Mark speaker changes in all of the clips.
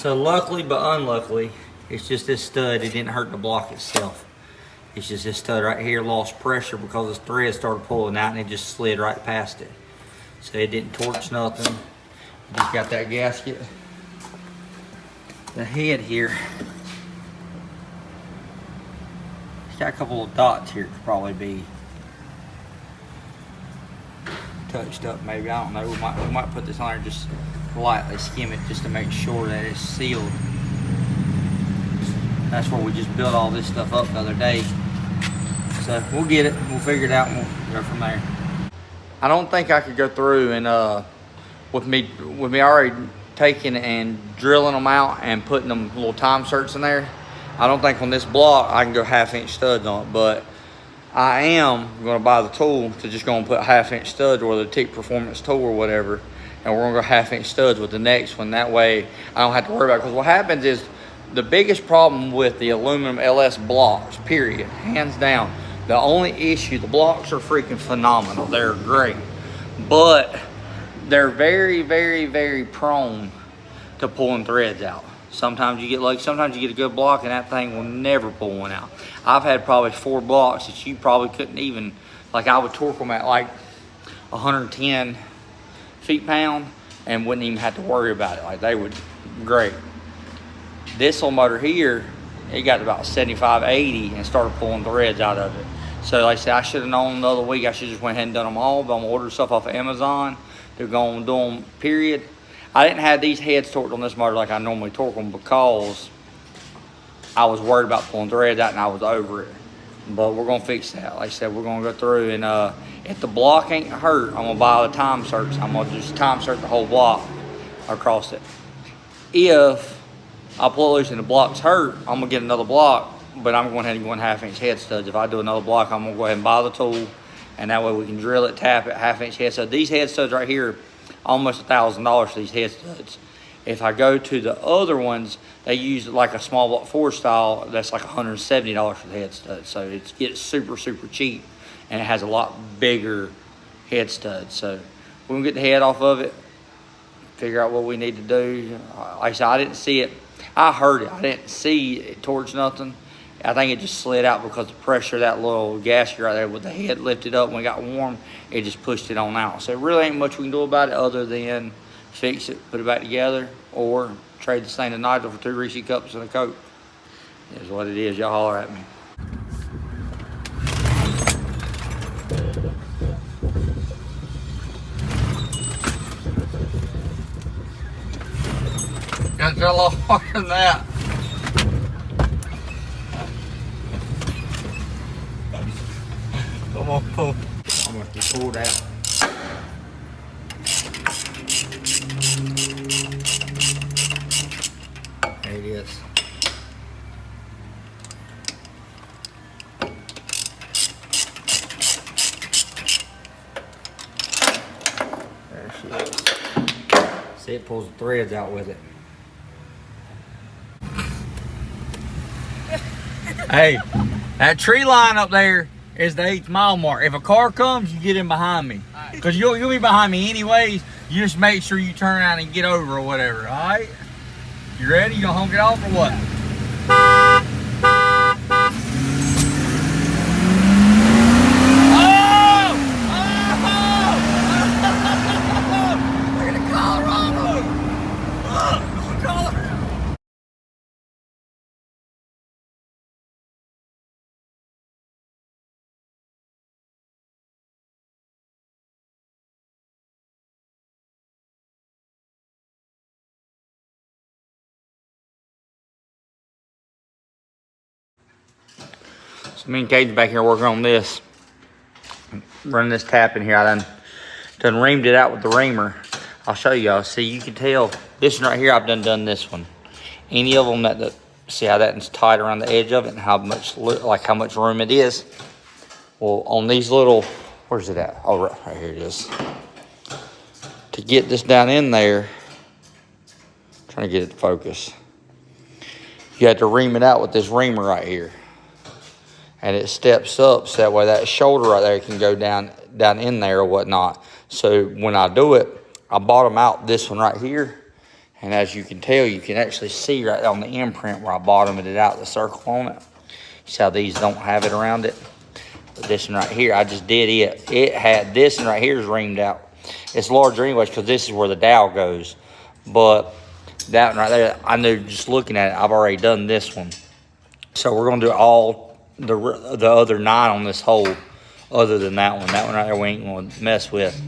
Speaker 1: So luckily but unluckily, it's just this stud. It didn't hurt the block itself. It's just this stud right here lost pressure because this thread started pulling out and it just slid right past it. So it didn't torch nothing. It just got that gasket. The head here, it's got a couple of dots here. It could probably be touched up maybe, I don't know. We might put this on there, just lightly skim it just to make sure that it's sealed. That's where we just built all this stuff up the other day. So we'll get it, we'll figure it out, and we'll go from there. I don't think I could go through and with me already taking and drilling them out and putting them little time certs in there. I don't think on this block I can go 1/2 inch studs on it, but I am going to buy the tool to just go and put 1/2 inch studs, or the Tick Performance tool or whatever, and we're going to go 1/2 inch studs with the next one. That way I don't have to worry about it. Because what happens is, the biggest problem with the aluminum LS blocks, period, hands down, the only issue, the blocks are freaking phenomenal. They're great, but they're very, very, very prone to pulling threads out. Sometimes you get lucky, sometimes you get a good block and that thing will never pull one out. I've had probably 4 blocks that you probably couldn't even, like I would torque them at like 110 feet-pound and wouldn't even have to worry about it. Like they would, great. This little motor here, it got to about 75, 80 and started pulling threads out of it. So like I said, I should have known the other week, I should have just went ahead and done them all, but I'm gonna order stuff off of Amazon. They're gonna do them, period. I didn't have these heads torqued on this motor like I normally torque them because I was worried about pulling threads out and I was over it. But we're gonna fix that. Like I said, we're gonna go through and if the block ain't hurt, I'm gonna buy the time certs. I'm gonna just time cert the whole block across it. If I pull it loose and the block's hurt, I'm gonna get another block, but I'm going ahead and go 1/2 inch head studs. If I do another block, I'm gonna go ahead and buy the tool, and that way we can drill it, tap it, 1/2 inch head studs. These head studs right here, almost $1,000 for these head studs. If I go to the other ones, they use like a small block 4 style, that's like $170 for the head studs. So it gets super, super cheap, and it has a lot bigger head studs. So we're gonna get the head off of it, figure out what we need to do. Like I said, I didn't see it. I heard it. I didn't see it towards nothing. I think it just slid out because the pressure of that little gasket right there with the head lifted up when it got warm, it just pushed it on out. So it really ain't much we can do about it other than fix it, put it back together, or trade the stain and nigel for 2 Reese cups and a Coke. Is what it is. Y'all holler at me. Got to a lot harder than that. Come on, pull. Almost be pulled out. There it is. There she is. See, it pulls the threads out with it. Hey, that tree line up there is the 8th mile mark. If a car comes, you get in behind me. Because you'll be behind me anyways. You just make sure you turn around and get over or whatever, all right? You ready? You gonna honk it off or what? Look at the Colorado! Colorado! So me and Cade's back here working on this. Running this tap in here. I done reamed it out with the reamer. I'll show y'all. See, you can tell this one right here, I've done this one. Any of them that see how that's tight around the edge of it and how much room it is. Well, on these little, where's it at? Oh, right here it is. To get this down in there, trying to get it to focus. You have to ream it out with this reamer right here. And it steps up so that way that shoulder right there can go down in there or whatnot. So when I do it, I bottom out this one right here, And as you can tell, you can actually see right on the imprint where I bottomed it out, the circle on it. See how these don't have it around it? But this one right here, I just did it. It had this one right here is reamed out. It's larger anyways because this is where the dowel goes. But that one right there, I knew just looking at it, I've already done this one. So we're gonna do all the other 9 on this hole other than that one. That one right there we ain't gonna mess with.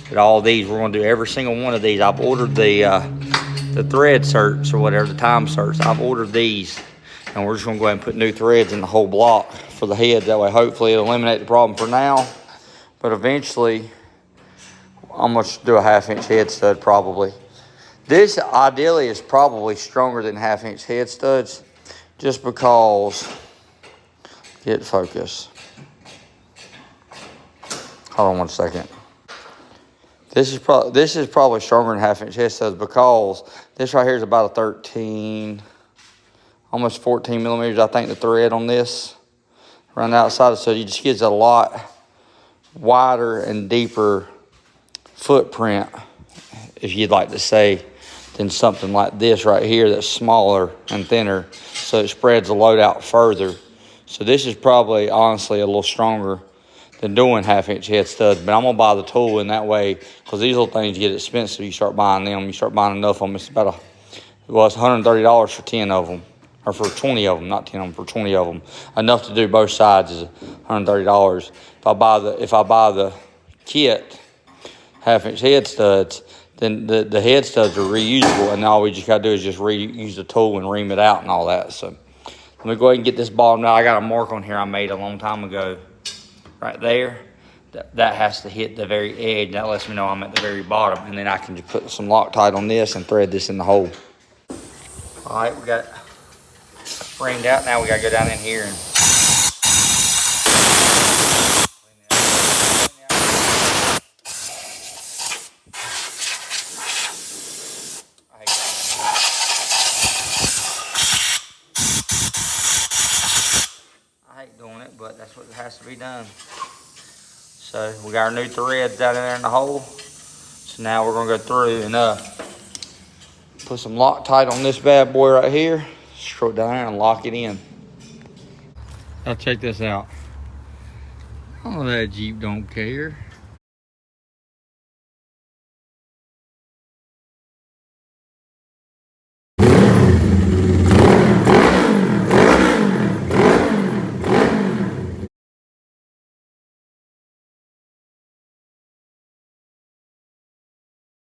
Speaker 1: But all these, we're gonna do every single one of these. I've ordered the thread certs or whatever, the time certs. I've ordered these. And we're just gonna go ahead and put new threads in the whole block for the head. That way, hopefully it'll eliminate the problem for now. But eventually, I'm gonna do a 1/2-inch head stud probably. This ideally is probably stronger than 1/2-inch head studs just because, get focus. Hold on one second. This is probably stronger than 1/2-inch head studs because this right here is about a 13, almost 14 millimeters, I think, the thread on this around the outside. So it just gives a lot wider and deeper footprint, if you'd like to say, than something like this right here that's smaller and thinner. So it spreads the load out further. So this is probably, honestly, a little stronger than doing 1/2-inch head studs. But I'm going to buy the tool in that way because these little things get expensive. You start buying them. You start buying enough of them. It's about it's $130 for 10 of them. Or for 20 of them, not 10 of them, for 20 of them. Enough to do both sides is $130. If I buy the kit, 1/2-inch head studs, then the head studs are reusable, and all we just gotta do is just reuse the tool and ream it out and all that. So let me go ahead and get this bottom out. I got a mark on here I made a long time ago, right there. That has to hit the very edge. That lets me know I'm at the very bottom, and then I can just put some Loctite on this and thread this in the hole. All right, we got it framed out. Now we gotta go down in here and I hate doing it, but that's what has to be done. So we got our new threads down in there in the hole. So now we're gonna go through and put some Loctite on this bad boy right here. Screw it down there and lock it in. Now check this out. Oh, that Jeep don't care.